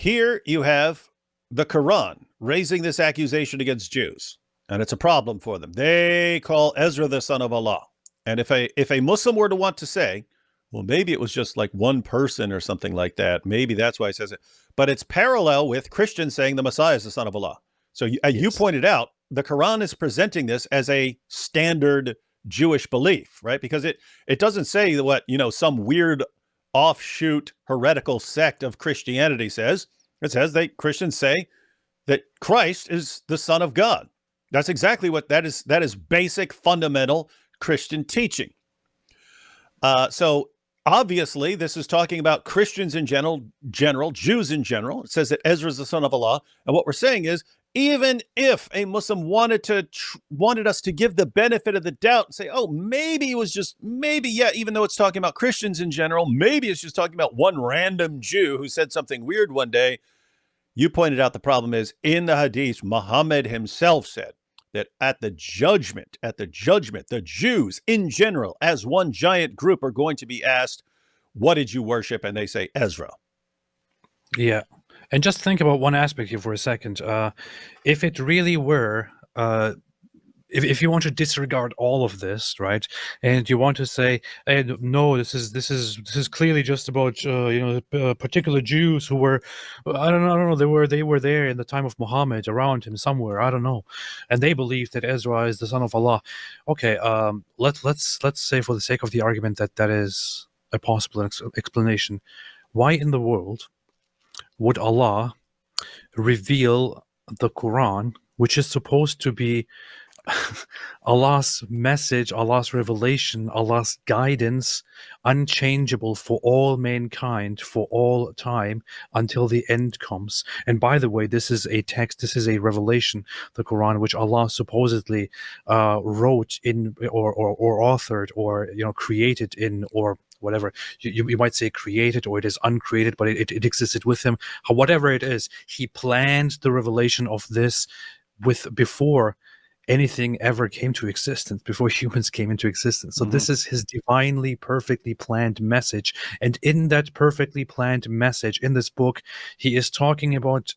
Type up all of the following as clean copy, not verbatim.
Here you have the Quran raising this accusation against Jews, and it's a problem for them. They call Ezra the son of Allah. And if a Muslim were to want to say, well, maybe it was just like one person or something like that, maybe that's why he says it. But it's parallel with Christians saying the Messiah is the son of Allah. So you pointed out the Quran is presenting this as a standard Jewish belief, right? Because it doesn't say what, some weird offshoot heretical sect of Christianity says. It says that Christians say that Christ is the Son of God. That's exactly what that is. That is basic, fundamental Christian teaching. So obviously, this is talking about Christians in general, Jews in general. It says that Ezra is the son of Allah. And what we're saying is, even if a Muslim wanted us to give the benefit of the doubt and say, oh, maybe it was just, even though it's talking about Christians in general, maybe it's just talking about one random Jew who said something weird one day. You pointed out the problem is in the Hadith, Muhammad himself said that at the judgment, the Jews in general, as one giant group, are going to be asked, what did you worship? And they say, Ezra. Yeah. And just think about one aspect here for a second. If it really were, if you want to disregard all of this, right, and you want to say, hey, no, this is clearly just about particular Jews who were, I don't know, they were there in the time of Muhammad, around him somewhere, I don't know, and they believed that Ezra is the son of Allah. Okay, let's say for the sake of the argument that is a possible explanation. Why in the world would Allah reveal the Quran, which is supposed to be Allah's message, Allah's revelation, Allah's guidance, unchangeable for all mankind, for all time, until the end comes? And by the way, this is a text, this is a revelation, the Quran, which Allah supposedly wrote in or authored or created in, or whatever you might say, created, or it is uncreated, but it existed with him. Whatever it is, he planned the revelation of this before anything ever came to existence, before humans came into existence. So this is his divinely, perfectly planned message. And in that perfectly planned message, in this book, he is talking about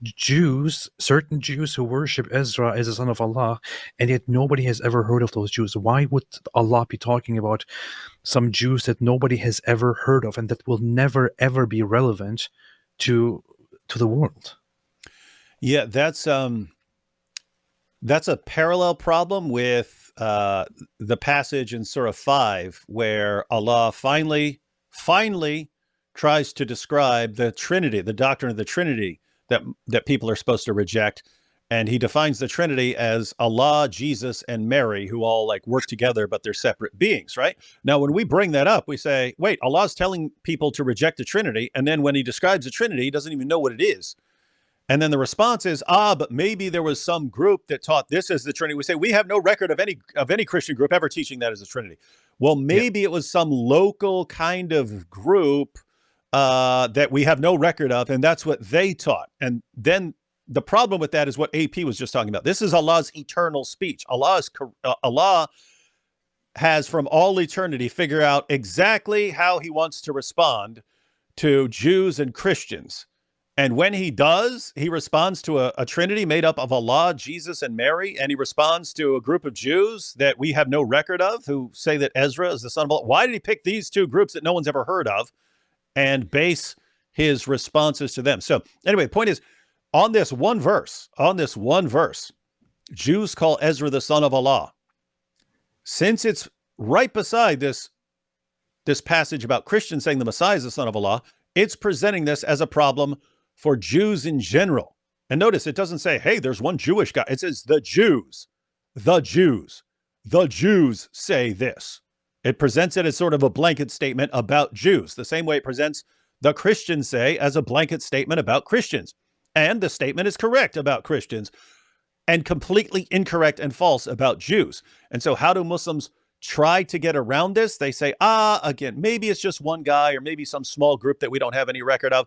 Jews, certain Jews who worship Ezra as the son of Allah, and yet nobody has ever heard of those Jews. Why would Allah be talking about some Jews that nobody has ever heard of and that will never ever be relevant to the world? Yeah, that's a parallel problem with the passage in Surah 5 where Allah finally tries to describe the Trinity, the doctrine of the Trinity that people are supposed to reject. And he defines the Trinity as Allah, Jesus, and Mary, who all work together, but they're separate beings, right? Now, when we bring that up, we say, wait, Allah's telling people to reject the Trinity. And then when he describes the Trinity, he doesn't even know what it is. And then the response is, but maybe there was some group that taught this as the Trinity. We say, we have no record of any Christian group ever teaching that as a Trinity. Well, maybe it was some local kind of group that we have no record of, and that's what they taught. And then the problem with that is what AP was just talking about. This is Allah's eternal speech. Allah has from all eternity figured out exactly how he wants to respond to Jews and Christians. And when he does, he responds to a Trinity made up of Allah, Jesus, and Mary. And he responds to a group of Jews that we have no record of who say that Ezra is the son of Allah. Why did he pick these two groups that no one's ever heard of and base his responses to them? So anyway, the point is, on this one verse, Jews call Ezra the son of Allah. Since it's right beside this passage about Christians saying the Messiah is the son of Allah, it's presenting this as a problem for Jews in general. And notice it doesn't say, hey, there's one Jewish guy. It says the Jews say this. It presents it as sort of a blanket statement about Jews, the same way it presents the Christians say as a blanket statement about Christians. And the statement is correct about Christians and completely incorrect and false about Jews. And so how do Muslims try to get around this? They say, again, maybe it's just one guy or maybe some small group that we don't have any record of.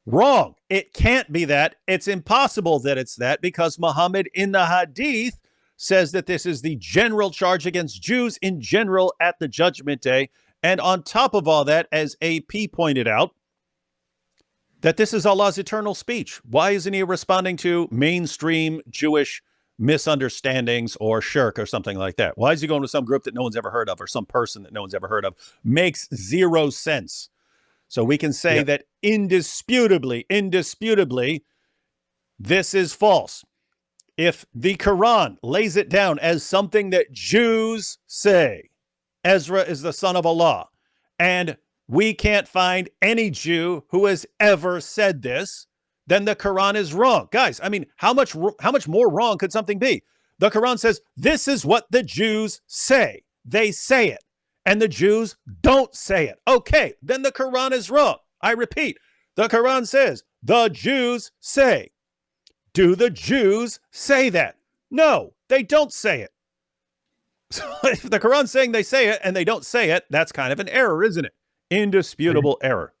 Wrong. It can't be that. It's impossible that it's that, because Muhammad in the Hadith says that this is the general charge against Jews in general at the judgment day. And on top of all that, as AP pointed out, that this is Allah's eternal speech. Why isn't he responding to mainstream Jewish misunderstandings or shirk or something like that? Why is he going to some group that no one's ever heard of or some person that no one's ever heard of? Makes zero sense. So we can say that indisputably, this is false. If the Quran lays it down as something that Jews say, Ezra is the son of Allah, and we can't find any Jew who has ever said this, then the Quran is wrong. Guys, I mean, how much more wrong could something be? The Quran says, this is what the Jews say. They say it. And the Jews don't say it. Okay, then the Quran is wrong. I repeat, the Quran says, the Jews say. Do the Jews say that? No, they don't say it. So if the Quran's saying they say it and they don't say it, that's kind of an error, isn't it? Indisputable error.